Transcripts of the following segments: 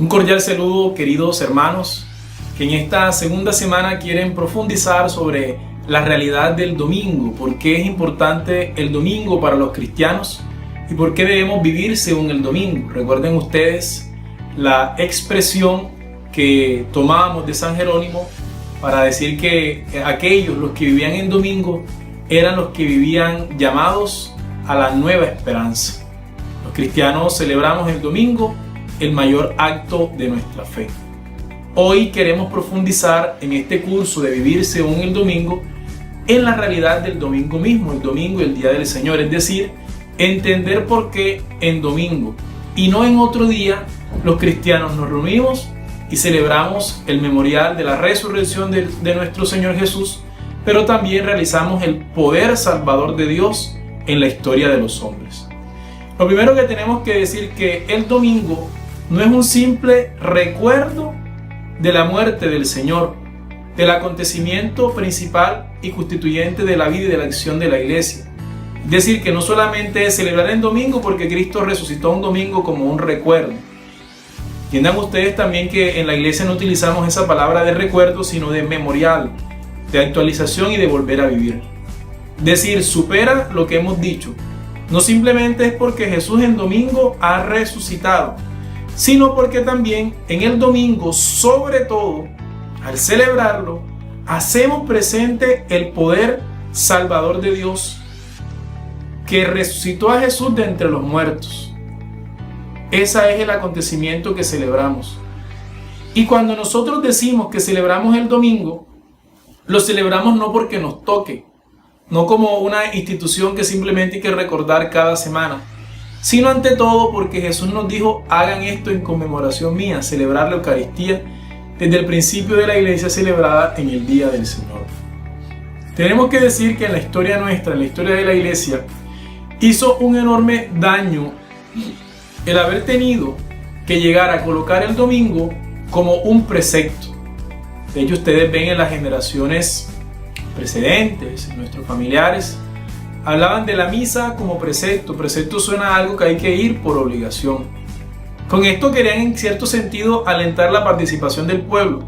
Un cordial saludo, queridos hermanos, que en esta segunda semana quieren profundizar sobre la realidad del domingo, por qué es importante el domingo para los cristianos y por qué debemos vivir según el domingo. Recuerden ustedes la expresión que tomábamos de San Jerónimo para decir que aquellos, los que vivían en domingo, eran los que vivían llamados a la nueva esperanza. Los cristianos celebramos el domingo, el mayor acto de nuestra fe. Hoy queremos profundizar en este curso de vivir según el domingo en la realidad del domingo mismo, el domingo y el día del Señor, es decir, entender por qué en domingo y no en otro día los cristianos nos reunimos y celebramos el memorial de la resurrección de nuestro Señor Jesús, pero también realizamos el poder salvador de Dios en la historia de los hombres. Lo primero que tenemos que decir que el domingo no es un simple recuerdo de la muerte del Señor, del acontecimiento principal y constituyente de la vida y de la acción de la iglesia. Es decir, que no solamente es celebrar el domingo porque Cristo resucitó un domingo como un recuerdo. Entiendan ustedes también que en la iglesia no utilizamos esa palabra de recuerdo, sino de memorial, de actualización y de volver a vivir. Es decir, supera lo que hemos dicho. No simplemente es porque Jesús en domingo ha resucitado, sino porque también en el domingo, sobre todo, al celebrarlo, hacemos presente el poder salvador de Dios que resucitó a Jesús de entre los muertos. Ese es el acontecimiento que celebramos. Y cuando nosotros decimos que celebramos el domingo, lo celebramos no porque nos toque, no como una institución que simplemente hay que recordar cada semana, sino ante todo porque Jesús nos dijo: hagan esto en conmemoración mía, celebrar la Eucaristía desde el principio de la iglesia celebrada en el día del Señor. Tenemos que decir que en la historia nuestra, en la historia de la iglesia, hizo un enorme daño el haber tenido que llegar a colocar el domingo como un precepto. De hecho, ustedes ven en las generaciones precedentes, nuestros familiares, hablaban de la misa como precepto. Precepto suena a algo que hay que ir por obligación. Con esto querían en cierto sentido alentar la participación del pueblo.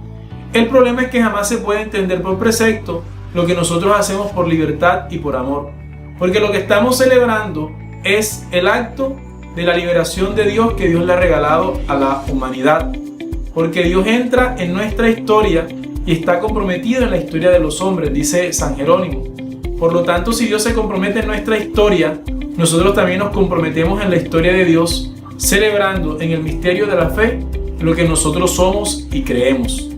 El problema es que jamás se puede entender por precepto lo que nosotros hacemos por libertad y por amor. Porque lo que estamos celebrando es el acto de la liberación de Dios que Dios le ha regalado a la humanidad. Porque Dios entra en nuestra historia y está comprometido en la historia de los hombres, dice San Jerónimo. Por lo tanto, si Dios se compromete en nuestra historia, nosotros también nos comprometemos en la historia de Dios, celebrando en el misterio de la fe lo que nosotros somos y creemos.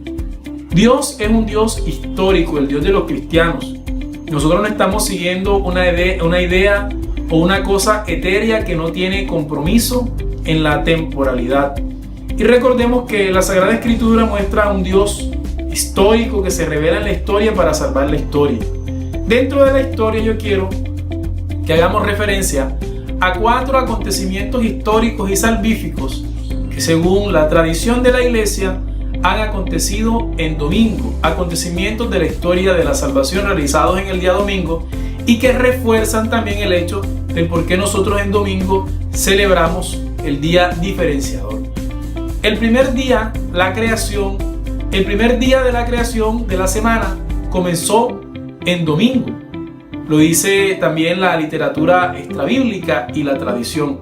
Dios es un Dios histórico, el Dios de los cristianos. Nosotros no estamos siguiendo una idea o una cosa etérea que no tiene compromiso en la temporalidad. Y recordemos que la Sagrada Escritura muestra a un Dios histórico que se revela en la historia para salvar la historia. Dentro de la historia yo quiero que hagamos referencia a 4 acontecimientos históricos y salvíficos que según la tradición de la iglesia han acontecido en domingo, acontecimientos de la historia de la salvación realizados en el día domingo y que refuerzan también el hecho del por qué nosotros en domingo celebramos el día diferenciador. El primer día de la creación de la semana comenzó en domingo. Lo dice también la literatura extrabíblica y la tradición.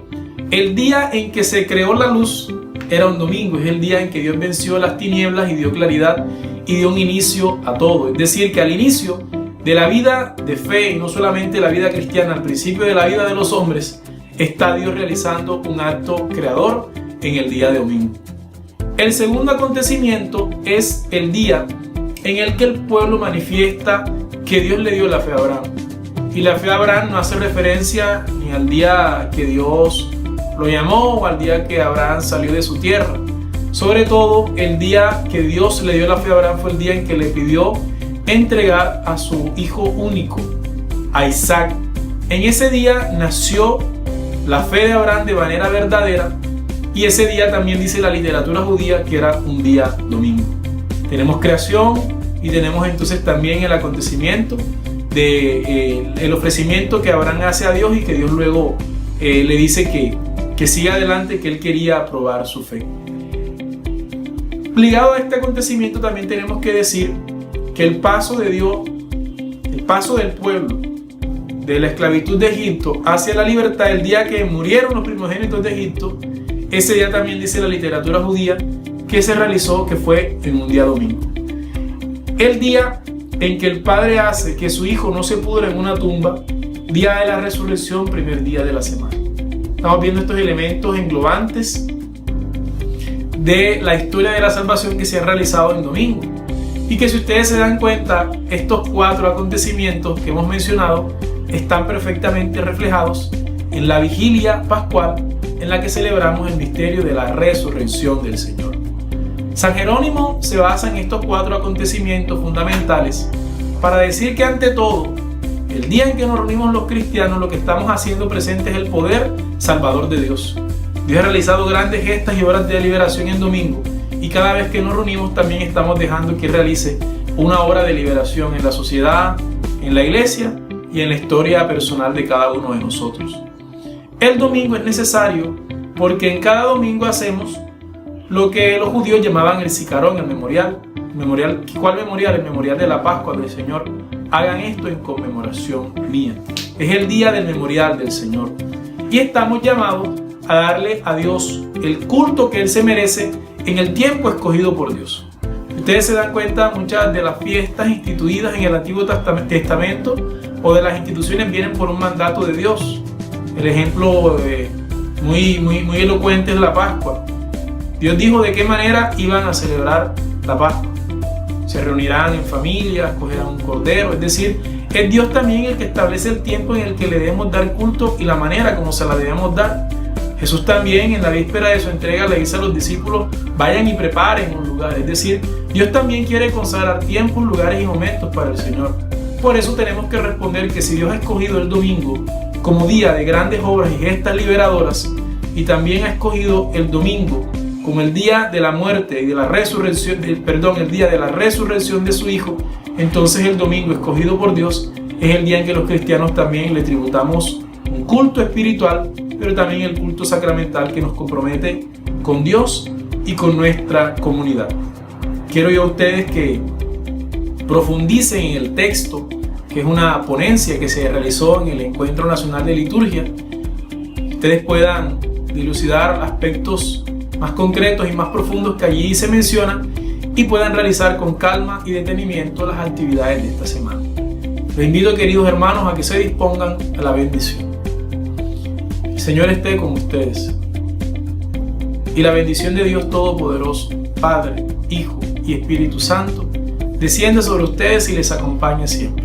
El día en que se creó la luz era un domingo, es el día en que Dios venció las tinieblas y dio claridad y dio un inicio a todo. Es decir, que al inicio de la vida de fe, y no solamente la vida cristiana, al principio de la vida de los hombres, está Dios realizando un acto creador en el día de domingo. El segundo acontecimiento es el día en el que el pueblo manifiesta que Dios le dio la fe a Abraham. Y la fe a Abraham no hace referencia ni al día que Dios lo llamó o al día que Abraham salió de su tierra. Sobre todo, el día que Dios le dio la fe a Abraham fue el día en que le pidió entregar a su hijo único, a Isaac. En ese día nació la fe de Abraham de manera verdadera y ese día también dice la literatura judía que era un día domingo. Tenemos creación y tenemos entonces también el acontecimiento el ofrecimiento que Abraham hace a Dios y que Dios luego le dice que siga adelante, que él quería probar su fe. Ligado a este acontecimiento también tenemos que decir que el paso de Dios, el paso del pueblo de la esclavitud de Egipto hacia la libertad, el día que murieron los primogénitos de Egipto, ese día también dice la literatura judía que se realizó, que fue en un día domingo. El día en que el Padre hace que su Hijo no se pudra en una tumba, día de la resurrección, primer día de la semana. Estamos viendo estos elementos englobantes de la historia de la salvación que se ha realizado en domingo. Y que si ustedes se dan cuenta, estos 4 acontecimientos que hemos mencionado están perfectamente reflejados en la vigilia pascual en la que celebramos el misterio de la resurrección del Señor. San Jerónimo se basa en estos 4 acontecimientos fundamentales para decir que ante todo, el día en que nos reunimos los cristianos, lo que estamos haciendo presente es el poder salvador de Dios. Dios ha realizado grandes gestas y obras de liberación en domingo, y cada vez que nos reunimos también estamos dejando que realice una obra de liberación en la sociedad, en la iglesia y en la historia personal de cada uno de nosotros. El domingo es necesario porque en cada domingo hacemos lo que los judíos llamaban el sicarón, el memorial. ¿Cuál memorial? El memorial de la Pascua del Señor. Hagan esto en conmemoración mía. Es el día del memorial del Señor. Y estamos llamados a darle a Dios el culto que Él se merece en el tiempo escogido por Dios. Ustedes se dan cuenta, muchas de las fiestas instituidas en el Antiguo Testamento o de las instituciones vienen por un mandato de Dios. El ejemplo muy elocuente es la Pascua. Dios dijo de qué manera iban a celebrar la Pascua. Se reunirán en familia, escogerán un cordero, es decir, es Dios también el que establece el tiempo en el que le debemos dar culto y la manera como se la debemos dar. Jesús también en la víspera de su entrega le dice a los discípulos, vayan y preparen un lugar, es decir, Dios también quiere consagrar tiempos, lugares y momentos para el Señor. Por eso tenemos que responder que si Dios ha escogido el domingo como día de grandes obras y gestas liberadoras, y también ha escogido el domingo como el día de la muerte y de la resurrección, el día de la resurrección de su Hijo, entonces el domingo escogido por Dios es el día en que los cristianos también le tributamos un culto espiritual, pero también el culto sacramental que nos compromete con Dios y con nuestra comunidad. Quiero yo a ustedes que profundicen en el texto, que es una ponencia que se realizó en el Encuentro Nacional de Liturgia. Ustedes puedan dilucidar aspectos más concretos y más profundos que allí se mencionan y puedan realizar con calma y detenimiento las actividades de esta semana. Les invito, queridos hermanos, a que se dispongan a la bendición. El Señor esté con ustedes. Y la bendición de Dios Todopoderoso, Padre, Hijo y Espíritu Santo, descienda sobre ustedes y les acompañe siempre.